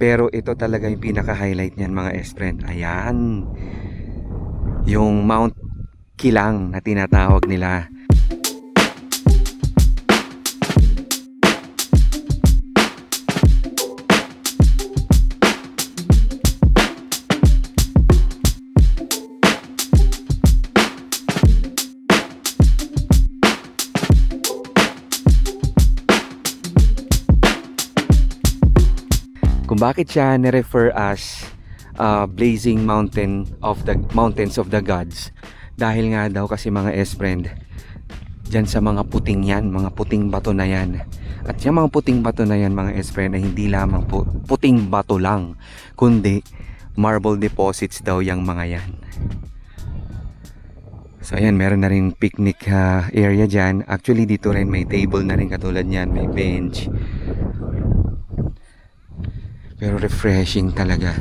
Pero ito talaga yung pinaka-highlight niyan mga S-friend. Ayan. Yung Mount Kilang na tinatawag nila. Kung bakit siya nirefer as blazing mountain of the mountains of the gods, dahil nga daw kasi mga S-friend, dyan sa mga puting yan, mga puting bato na yan, at yung mga puting bato na yan mga S-friend ay hindi lamang puting bato lang, kundi marble deposits daw yung mga yan. So ayan, meron na rin picnic area dyan. Actually dito rin may table na rin katulad nyan, may bench. Pero refreshing talaga.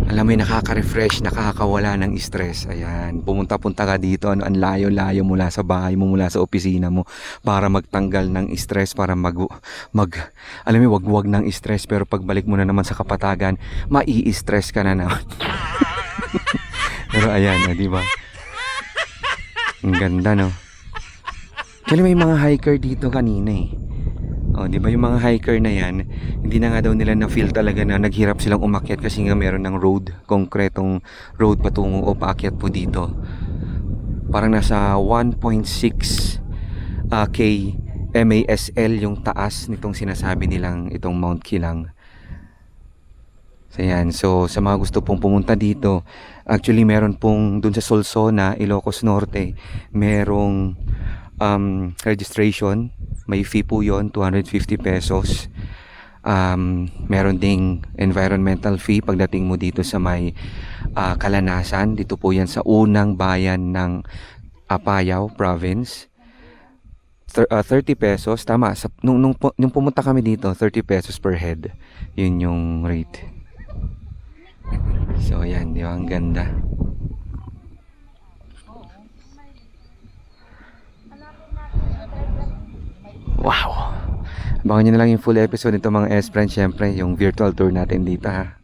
Alam mo, nakaka-refresh, nakakawala ng stress. Ayan, pumunta-punta ka dito, ang layo-layo mula sa bahay mo, mula sa opisina mo, para magtanggal ng stress, para alam mo, wag-wag ng stress. Pero pagbalik mo na naman sa kapatagan, mai-stress ka na naman. Pero ayan, di ba? Ang ganda, no? Kasi may mga hiker dito kanina eh. Oh, di ba yung mga hiker na yan, hindi na nga daw nila na-feel talaga na naghirap silang umakyat kasi nga meron ng road, konkretong road patungo o paakyat po dito. Parang nasa 1.6 K MASL yung taas nitong sinasabi nilang itong Mount Kilang. So yan, so sa mga gusto pong pumunta dito, actually meron pong dun sa Solsona, Ilocos Norte, merong registration. May fee po yun, 250 pesos. Meron ding environmental fee pagdating mo dito sa may Kalanasan. Dito po yan sa unang bayan ng Apayao Province. 30 pesos, tama. Nung pumunta kami dito, 30 pesos per head. Yun yung rate. So yan, di ba? Ang ganda. Wow! Abangan nyo na lang yung full episode nito mga S-Friends. Syempre yung virtual tour natin dito ha.